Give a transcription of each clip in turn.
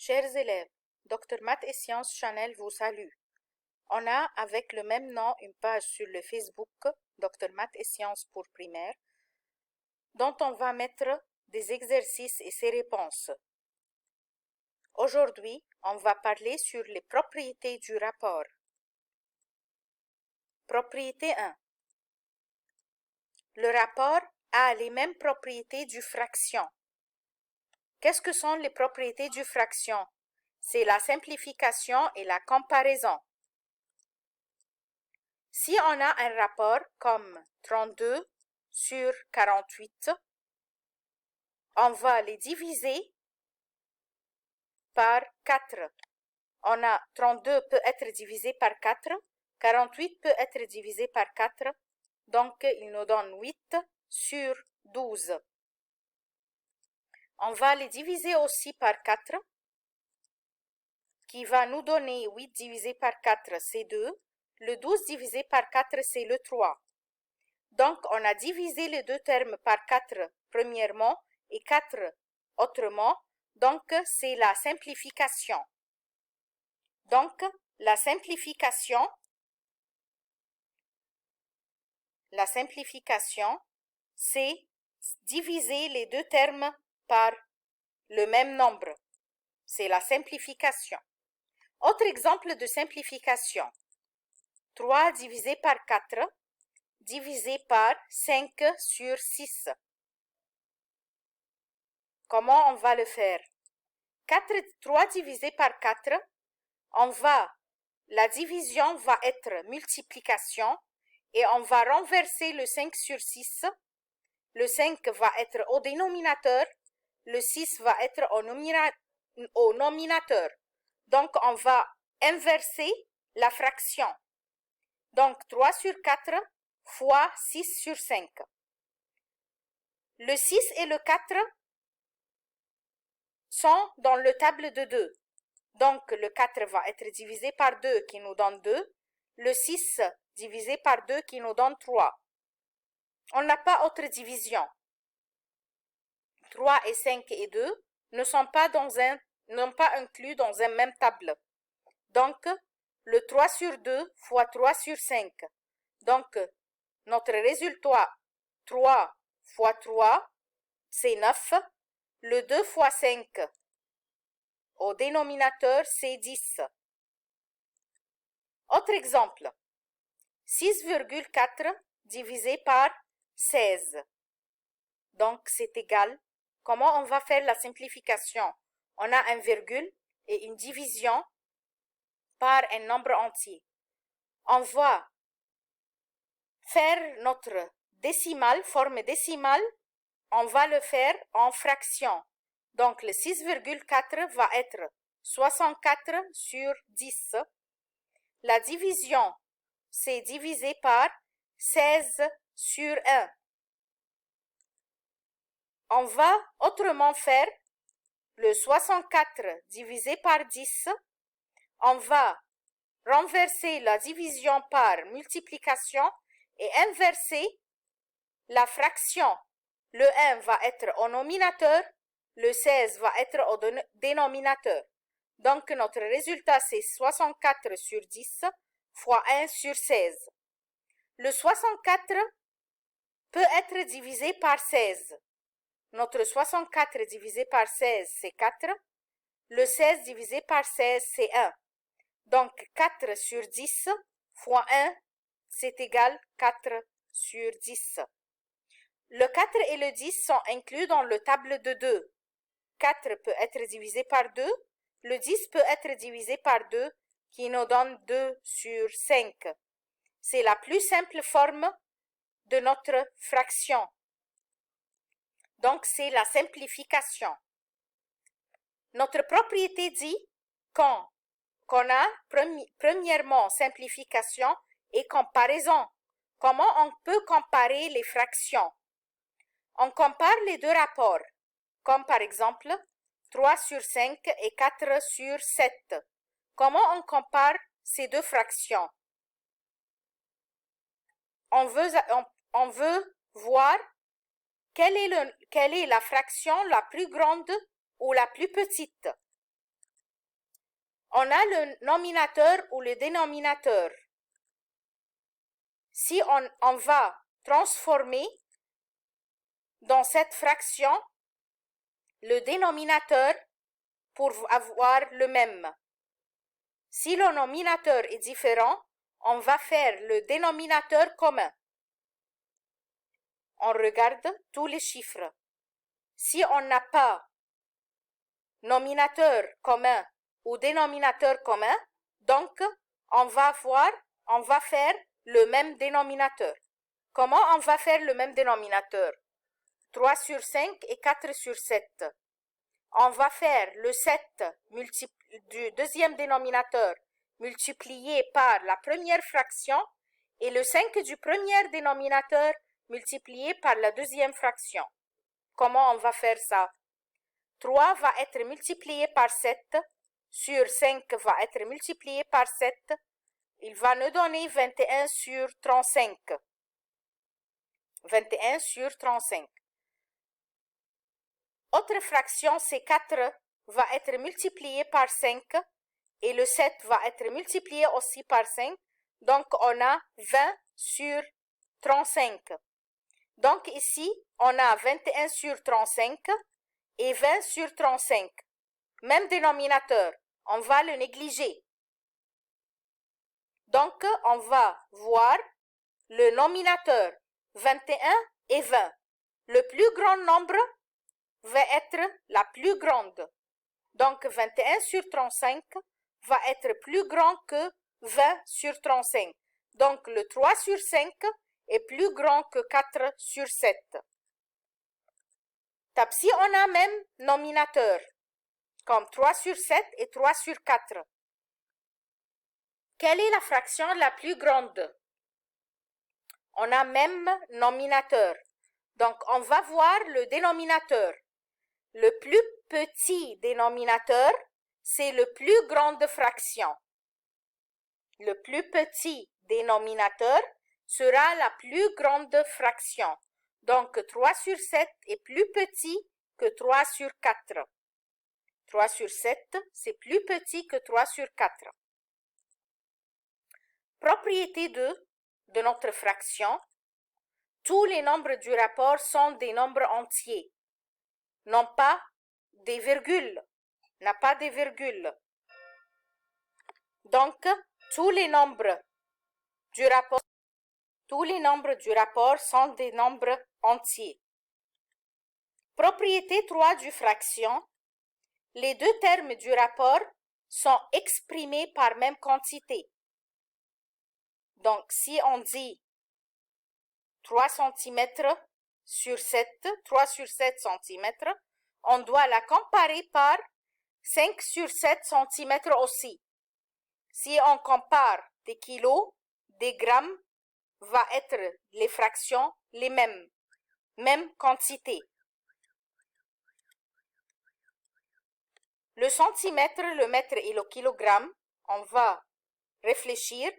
Chers élèves, Dr Math et Sciences Chanel vous salue. On a avec le même nom une page sur le Facebook Dr Math et Sciences pour primaire dont on va mettre des exercices et ses réponses. Aujourd'hui, on va parler sur les propriétés du rapport. Propriété 1. Le rapport a les mêmes propriétés du fraction. Qu'est-ce que sont les propriétés du fraction? C'est la simplification et la comparaison. Si on a un rapport comme 32 sur 48, on va les diviser par 4. On a 32 peut être divisé par 4, 48 peut être divisé par 4, donc il nous donne 8 sur 12. On va les diviser aussi par 4, qui va nous donner 8 divisé par 4, c'est 2. Le 12 divisé par 4, c'est le 3. Donc, on a divisé les deux termes par 4 premièrement et 4 autrement. Donc, c'est la simplification. Donc, la simplification, c'est diviser les deux termes par le même nombre. C'est la simplification. Autre exemple de simplification. 3 divisé par 4 divisé par 5 sur 6. Comment on va le faire? 3 divisé par 4, la division va être multiplication et on va renverser le 5 sur 6. Le 5 va être au dénominateur, le 6 va être au nominateur. Donc, on va inverser la fraction. Donc, 3 sur 4 fois 6 sur 5. Le 6 et le 4 sont dans le table de 2. Donc, le 4 va être divisé par 2 qui nous donne 2. Le 6 divisé par 2 qui nous donne 3. On n'a pas autre division. 3 et 5 et 2 ne sont pas inclus dans un même table. Donc, le 3 sur 2 fois 3 sur 5. Donc, notre résultat 3 fois 3, c'est 9. Le 2 fois 5 au dénominateur, c'est 10. Autre exemple. 6,4 divisé par 16. Donc, c'est égal. Comment on va faire la simplification? On a un virgule et une division par un nombre entier. On va faire notre décimale, forme décimale, on va le faire en fraction. Donc, le 6,4 va être 64 sur 10. La division, c'est divisé par 16 sur 1. On va autrement faire le 64 divisé par 10. On va renverser la division par multiplication et inverser la fraction. Le 1 va être au nominateur, le 16 va être au dénominateur. Donc, notre résultat, c'est 64 sur 10 fois 1 sur 16. Le 64 peut être divisé par 16. Notre 64 divisé par 16, c'est 4. Le 16 divisé par 16, c'est 1. Donc, 4 sur 10 fois 1, c'est égal 4 sur 10. Le 4 et le 10 sont inclus dans le table de 2. 4 peut être divisé par 2. Le 10 peut être divisé par 2, qui nous donne 2 sur 5. C'est la plus simple forme de notre fraction. Donc, c'est la simplification. Notre propriété dit qu'on a premièrement simplification et comparaison. Comment on peut comparer les fractions? On compare les deux rapports, comme par exemple 3 sur 5 et 4 sur 7. Comment on compare ces deux fractions? On veut voir quelle est la fraction la plus grande ou la plus petite. On a le nominateur ou le dénominateur. Si on va transformer dans cette fraction le dénominateur pour avoir le même. Si le nominateur est différent, on va faire le dénominateur commun. On regarde tous les chiffres. Si on n'a pas nominateur commun ou dénominateur commun, donc on va faire le même dénominateur. Comment on va faire le même dénominateur? 3 sur 5 et 4 sur 7. On va faire le 7 du deuxième dénominateur multiplié par la première fraction et le 5 du premier dénominateur multiplié par la deuxième fraction. Comment on va faire ça? 3 va être multiplié par 7 sur 5 va être multiplié par 7. Il va nous donner 21 sur 35. 21 sur 35. Autre fraction, c'est 4 va être multiplié par 5 et le 7 va être multiplié aussi par 5. Donc, on a 20 sur 35. Donc, ici, on a 21 sur 35 et 20 sur 35. Même dénominateur, on va le négliger. Donc, on va voir le nominateur 21 et 20. Le plus grand nombre va être la plus grande. Donc, 21 sur 35 va être plus grand que 20 sur 35. Donc, le 3 sur 5 est plus grand que 4 sur 7. Si on a même nominateur, comme 3 sur 7 et 3 sur 4. Quelle est la fraction la plus grande? On a même nominateur. Donc, on va voir le dénominateur. Le plus petit dénominateur, c'est le plus grande fraction. Le plus petit dénominateur sera la plus grande fraction. Donc, 3 sur 7 est plus petit que 3 sur 4. 3 sur 7, c'est plus petit que 3 sur 4. Propriété 2 de notre fraction. Tous les nombres du rapport sont des nombres entiers, non pas des virgules, n'a pas des virgules. Donc, tous les nombres du rapport sont des nombres entiers. Propriété 3 du fraction. Les deux termes du rapport sont exprimés par même quantité. Donc, si on dit 3 cm sur 7, 3 sur 7 cm, on doit la comparer par 5 sur 7 cm aussi. Si on compare des kilos, des grammes, va être les fractions les mêmes, même quantité. Le centimètre, le mètre et le kilogramme, on va réfléchir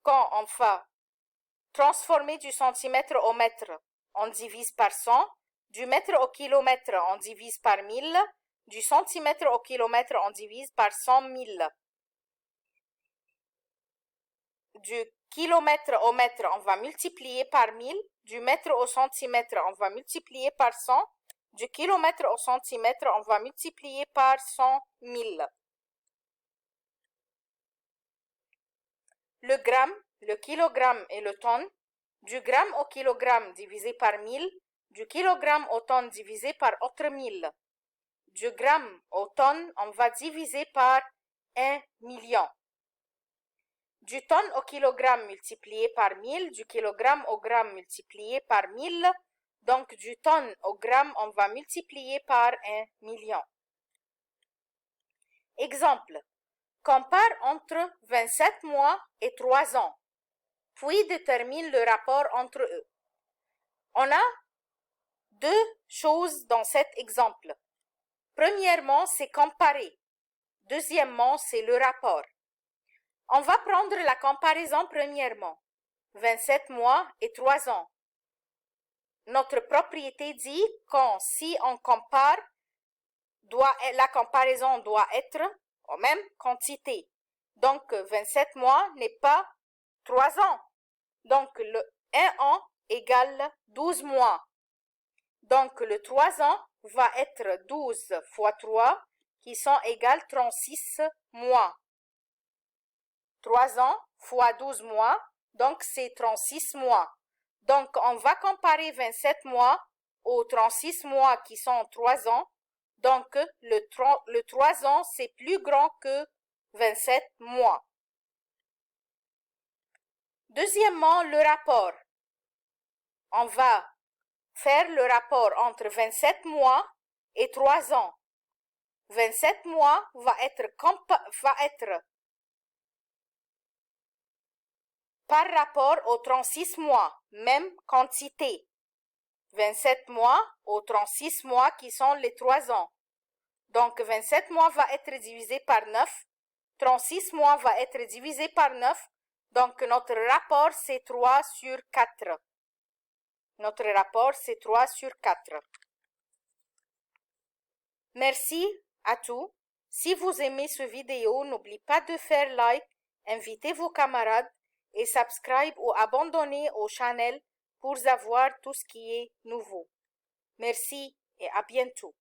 quand on va transformer du centimètre au mètre, on divise par 100, du mètre au kilomètre, on divise par 1000, du centimètre au kilomètre, on divise par 100 000. Du kilomètre au mètre, on va multiplier par 1000, du mètre au centimètre, on va multiplier par 100, du kilomètre au centimètre, on va multiplier par 100 000. Le gramme, le kilogramme et le tonne, du gramme au kilogramme divisé par 1000, du kilogramme au tonne divisé par autre 1000. Du gramme au tonne, on va diviser par 1 million. Du tonne au kilogramme multiplié par 1000, du kilogramme au gramme multiplié par 1000, donc du tonne au gramme, on va multiplier par 1 million. Exemple. Compare entre 27 mois et 3 ans, puis détermine le rapport entre eux. On a deux choses dans cet exemple. Premièrement, c'est comparer. Deuxièmement, c'est le rapport. On va prendre la comparaison premièrement. 27 mois et 3 ans. Notre propriété dit que si on compare, la comparaison doit être, en même quantité. Donc, 27 mois n'est pas 3 ans. Donc, le 1 an égale 12 mois. Donc, le 3 ans va être 12 fois 3, qui sont égales 36 mois. 3 ans fois 12 mois, donc c'est 36 mois. Donc, on va comparer 27 mois aux 36 mois qui sont 3 ans. Donc, le 3 ans, c'est plus grand que 27 mois. Deuxièmement, le rapport. On va faire le rapport entre 27 mois et 3 ans. 27 mois va être par rapport aux 36 mois, même quantité. 27 mois aux 36 mois qui sont les 3 ans. Donc, 27 mois va être divisé par 9. 36 mois va être divisé par 9. Donc, notre rapport, c'est 3 sur 4. Notre rapport, c'est 3 sur 4. Merci à tous. Si vous aimez ce vidéo, n'oubliez pas de faire like, invitez vos camarades et subscribe ou abandonner au channel pour avoir tout ce qui est nouveau. Merci et à bientôt.